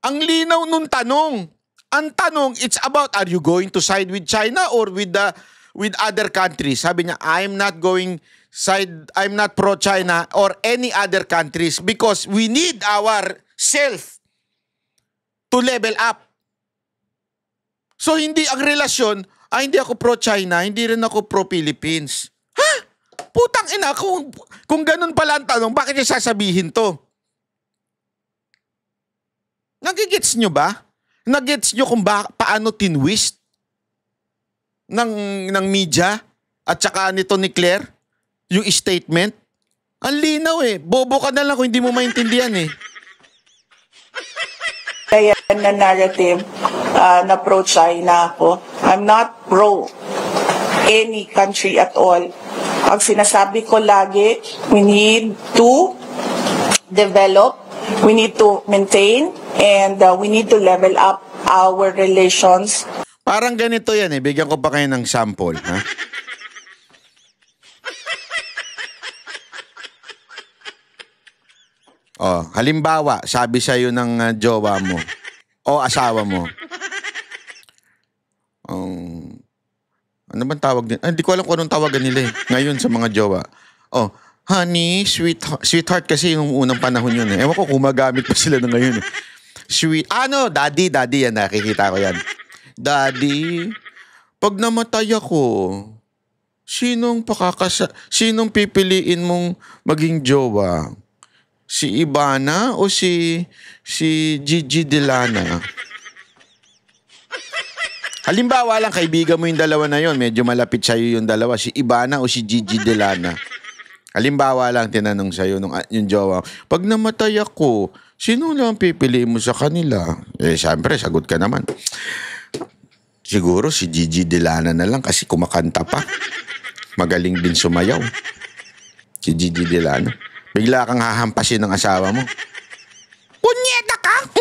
Ang linaw nung tanong. Ang tanong, it's about, are you going to side with China or with other countries? Sabi niya, I'm not pro-China or any other countries because we need our self. to level up. So hindi ang relasyon, hindi ako pro-China, hindi rin ako pro-Philippines. Ha? Putang ina, kung ganun pala ang tanong, bakit niya sasabihin to? Nagigets nyo ba? Nagigets nyo kung paano tinwist ng media at saka nito ni Claire yung statement? Ang linaw eh. Bobo ka na lang kung hindi mo maintindihan eh. Kaya na narrative na pro-China ako. I'm not pro any country at all. Ang sinasabi ko lagi, we need to develop, we need to maintain, and we need to level up our relations. Parang ganito yan eh. Bigyan ko pa kayo ng sample. Ha? Oh, halimbawa, sabi sa'yo ng jowa mo o asawa mo. Ano bang tawag din? Hindi ko alam kung anong tawagan nila eh. Ngayon sa mga jowa. Oh, honey, sweetheart kasi yung unang panahon yun eh. Ewan ko kung magamit pa sila na ngayon eh. Daddy yan, nakikita ko yan. Daddy, pag namatay ako, sinong pipiliin mong maging jowa? Si Ivana o si Gigi Delana? Halimbawa lang, kaibigan mo yung dalawa na yon, medyo malapit sa'yo yung dalawa, si Ivana o si Gigi Delana. Halimbawa lang, tinanong sa'yo yung jowa, pag namatay ako, sino lang pipiliin mo sa kanila? Eh, siyempre, sagot ka naman. Siguro si Gigi Delana na lang kasi kumakanta pa. Magaling din sumayaw. Si Gigi Delana. Bigla kang hahampasin ng asawa mo. Punyeta ka?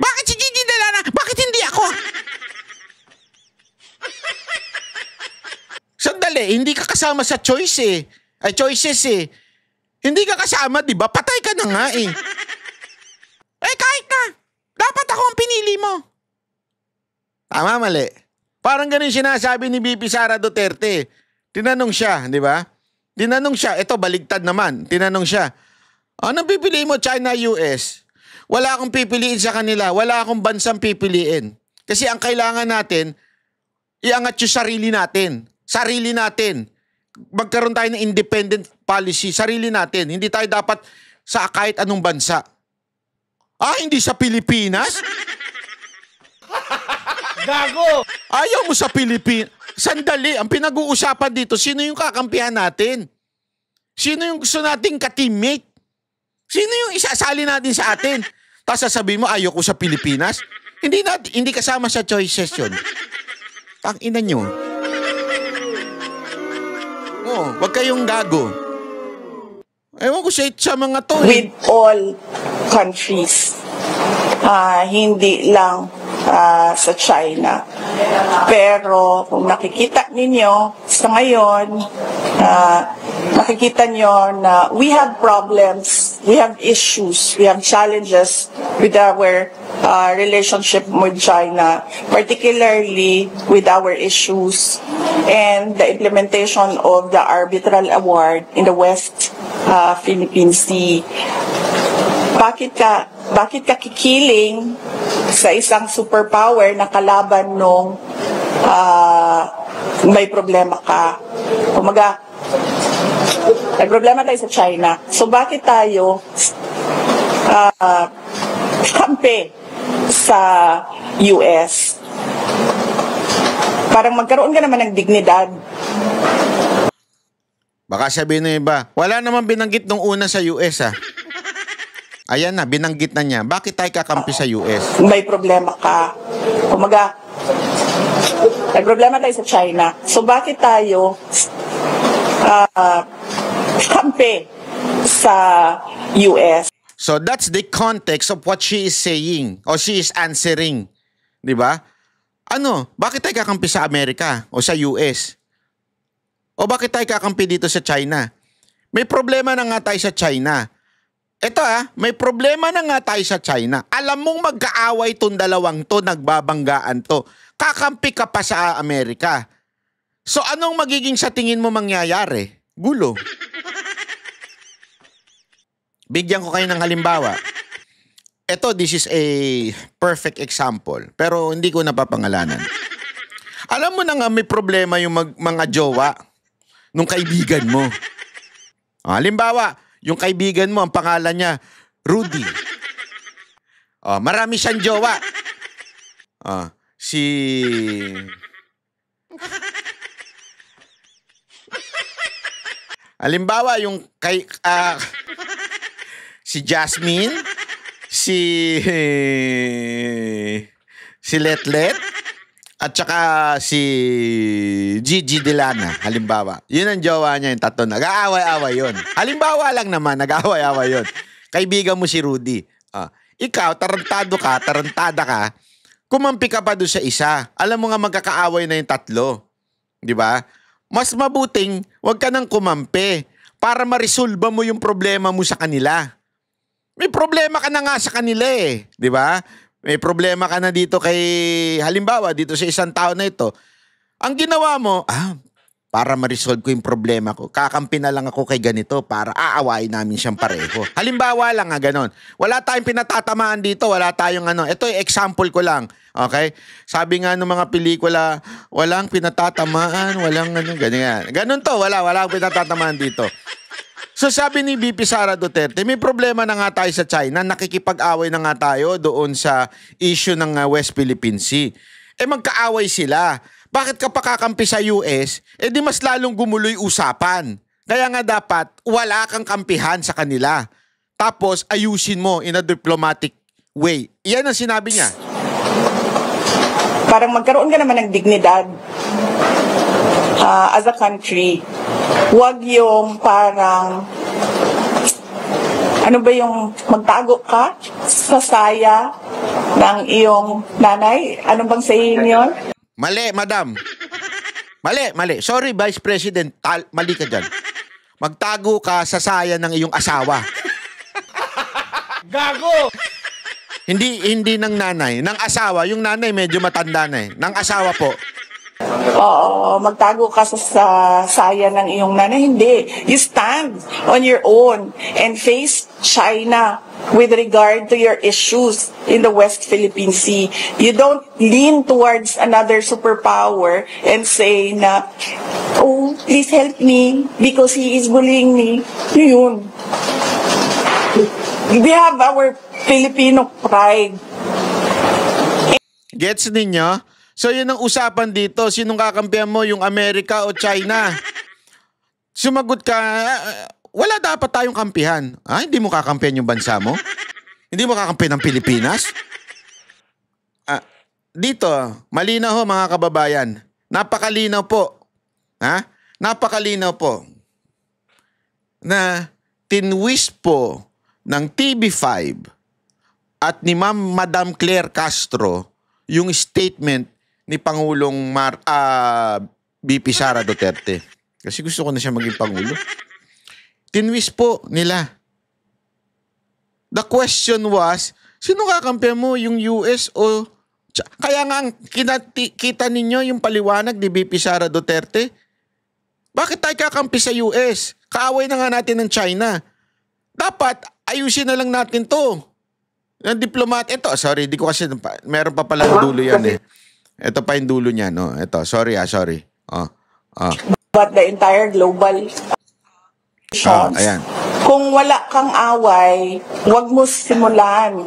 Bakit si Gigi Delana? Bakit hindi ako? Sandali, hindi ka kasama sa choices eh. Hindi ka kasama, di ba? Patay ka na nga eh. Eh kahit na, dapat ako ang pinili mo. Tama, mali. Parang ganun sinasabi ni BP Sara Duterte. Tinanong siya, di ba? Tinanong siya, ito baligtad naman. Tinanong siya, anong pipiliin mo, China, US? Wala akong pipiliin sa kanila. Wala akong bansang pipiliin. Kasi ang kailangan natin, iangat yung sarili natin. Sarili natin. Magkaroon tayo ng independent policy. Sarili natin. Hindi tayo dapat sa kahit anong bansa. Hindi sa Pilipinas? Gago! Ayaw mo sa Pilipinas? Sandali, ang pinag-uusapan dito, sino yung kakampihan natin? Sino yung gusto nating ka-teammate? Sino yung isasali natin sa atin? Tapos sasabihin mo, ayaw ko sa Pilipinas? Hindi kasama sa choices yun. Tangina nyo. Wag kayong gago. Ewan ko sa mga to. With all countries, hindi lang sa China. Pero kung nakikita ninyo sa ngayon, nakikita nyo na we have problems, we have issues, we have challenges with our relationship with China, particularly with our issues and the implementation of the arbitral award in the West Philippine Sea. Bakit ka kikiling sa isang superpower na kalaban nung may problema ka? Umaga, may problema tayo sa China. So bakit tayo kampi sa US? Parang magkaroon ka naman ng dignidad. Baka sabihin ng iba, wala naman binanggit nung una sa US Ayan na, binanggit na niya. Bakit tayo kakampi sa US? May problema ka. Umaga, may problema tayo sa China. So bakit tayo kampi sa US? So that's the context of what she is saying or she is answering. Di ba? Bakit tayo kakampi sa Amerika o sa US? O bakit tayo kakampi dito sa China? May problema na nga tayo sa China. Ito may problema na nga tayo sa China. Alam mong magkaaway tong dalawang to, nagbabanggaan to. Kakampi ka pa sa Amerika. So anong magiging sa tingin mo mangyayari? Gulo. Bigyan ko kayo ng halimbawa. this is a perfect example, pero hindi ko napapangalanan. Alam mo na nga may problema yung mga jowa nung kaibigan mo. Halimbawa, yung kaibigan mo, ang pangalan niya, Rudy. Marami siyang jowa. Halimbawa, yung si Jasmine, si Letlet, at saka si Gigi Delana, halimbawa. Yun ang jowa niya, yung tatlo. Nag-aaway-aaway yun. Halimbawa lang naman, nag-aaway-aaway yun. Kaibigan mo si Rudy. Ikaw, tarantada ka, kumampi ka pa doon sa isa. Alam mo nga magkakaaway na yung tatlo. Di ba? Mas mabuting wag ka nang kumampi para ma-resolve mo yung problema mo sa kanila. May problema ka na nga sa kanila eh. Di ba? May problema ka na dito halimbawa, dito sa isang tao na ito. Ang ginawa mo, para ma-resolve ko yung problema ko, kakampi na lang ako kay ganito para aawain namin siyang pareho. Halimbawa lang ganon. Wala tayong pinatatamaan dito, wala tayong Ito yung example ko lang. Okay? Sabi nga ng mga pelikula, walang pinatatamaan, walang ganyan. Ganon to, walang pinatatamaan dito. So sabi ni VP Sara Duterte, may problema na nga tayo sa China, nakikipag-away na nga tayo doon sa issue ng West Philippine Sea. Magkaaway sila. Bakit ka pa kakampi sa US, di mas lalong gumuloy usapan. Kaya nga dapat wala kang kampihan sa kanila. Tapos ayusin mo in a diplomatic way. Yan ang sinabi niya. Parang magkaroon ka naman ng dignidad as a country. Huwag yung parang, magtago ka sa saya ng iyong nanay? Ano bang saying yun? Mali, madam. Mali. Sorry, Vice President. Mali ka dyan. Magtago ka sa saya ng iyong asawa. Gago! Hindi ng nanay. Ng asawa. Yung nanay medyo matanda na eh. Ng asawa po. Oo, magtago ka sa saya ng iyong nanay. Hindi. You stand on your own and face China with regard to your issues in the West Philippine Sea. You don't lean towards another superpower and say na, oh, please help me because he is bullying me. Yun. We have our Filipino pride. Gets ninyo? So yun ang usapan dito. Sinong kakampihan mo? Yung Amerika o China? Sumagot ka, wala dapat tayong kampihan. Hindi mo kakampihan yung bansa mo? Hindi mo kakampihan ng Pilipinas? Dito, malinaw ho mga kababayan. Napakalinaw po. Napakalinaw po. Na tinwist po ng TV5 at ni Madam Claire Castro yung statement ni Pangulong VP Sara Duterte. Kasi gusto ko na siya maging Pangulo. Tinwist po nila. The question was, sino kakampihan mo, yung US o... Kaya nga kita ninyo yung paliwanag ni VP Sara Duterte. Bakit tayo kakampi sa US? Kaaway na nga natin ng China. Dapat ayusin na lang natin to. Yung diplomat, ito, sorry, di ko kasi, meron pa pala dulo yan eh. Ito pa yung dulo niya, no? Ito, sorry. But the entire global ayan. Kung wala kang away, huwag mo simulan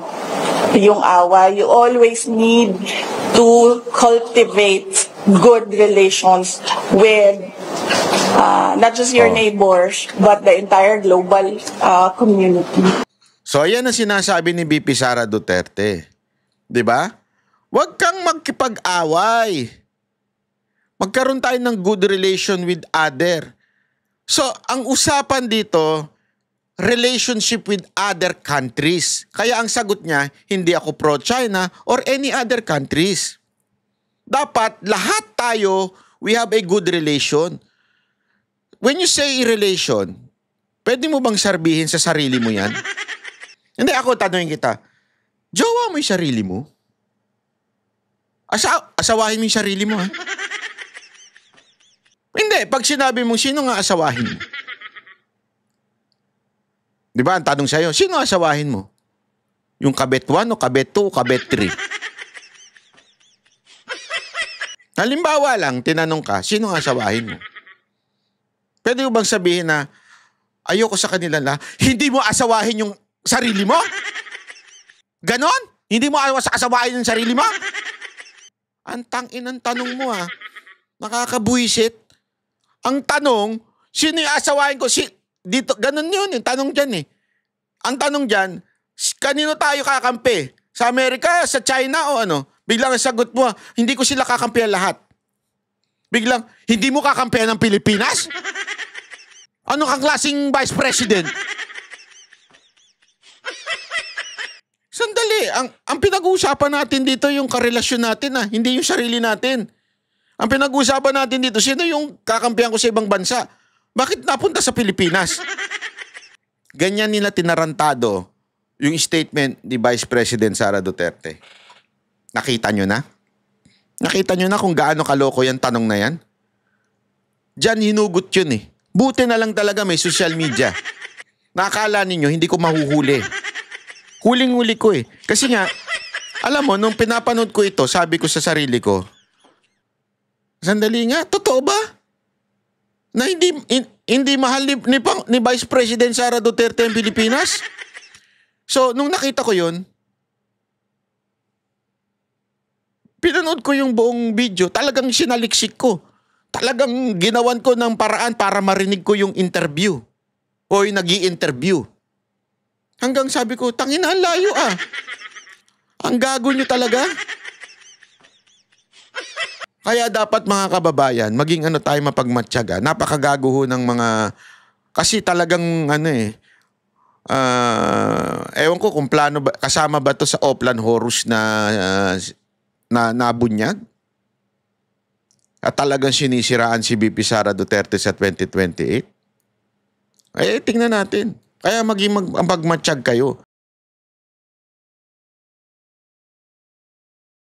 yung away. You always need to cultivate good relations with not just your neighbors, but the entire global community. So, ayan ang sinasabi ni VP Sara Duterte. 'Di ba? Huwag kang magkipag-away. Magkaroon tayo ng good relation with other. So, ang usapan dito, relationship with other countries. Kaya ang sagot niya, hindi ako pro-China or any other countries. Dapat lahat tayo, we have a good relation. When you say relation, pwede mo bang sabihin sa sarili mo yan? Hindi, ako tanongin kita, jowa mo yung sarili mo? Asawahin mo yung sarili mo, ha? Hindi, pag sinabi mo, sino nga asawahin mo? Di ba, ang tanong sa'yo, sino asawahin mo? Yung kabet 1 o kabet 2 o kabet 3. Halimbawa lang, tinanong ka, sino ang asawahin mo? Pwede mo bang sabihin na, ayoko sa kanila na, hindi mo asawahin yung sarili mo? Ganon? Hindi mo asawahin yung sarili mo? Ang tangin ang tanong mo Nakakabuisit. Ang tanong, sino yung asawahin ko? Dito, ganon yun, yung tanong dyan Ang tanong dyan, kanino tayo kakampi? Sa Amerika, sa China o ano? Biglang ang sagot mo, hindi ko sila kakampihan lahat. Biglang, hindi mo kakampihan ng Pilipinas? Ano kang klaseng vice president? Sandali, ang pinag-uusapan natin dito yung karelasyon natin hindi yung sarili natin. Ang pinag-uusapan natin dito, sino yung kakampihan ko sa ibang bansa? Bakit napunta sa Pilipinas? Ganyan nila tinarantado yung statement ni Vice President Sara Duterte. Nakita nyo na? Nakita nyo na kung gaano kaloko yung tanong na yan? Diyan hinugot yun Buti na lang talaga may social media. Nakakala ninyo, hindi ko mahuhuli. Huling-huli ko Kasi nga, alam mo, nung pinapanood ko ito, sabi ko sa sarili ko, sandali nga, totoo ba? Na hindi mahal ni Vice President Sara Duterte ang Pilipinas? So, nung nakita ko yun, pinanood ko yung buong video, talagang sinaliksik ko. Talagang ginawan ko ng paraan para marinig ko yung interview. O yung nag-i-interview. Hanggang sabi ko, tangina, ang layo Ang gago nyo talaga. Kaya dapat mga kababayan, maging tayo mapagmatyaga. Napakagago ho ng mga, kasi talagang ewan ko kung plano ba, kasama ba to sa Oplan Horus na nabunyag? At talagang sinisiraan si VP Sara Duterte sa 2028? Tingnan natin. Kaya maging magmatsyag kayo.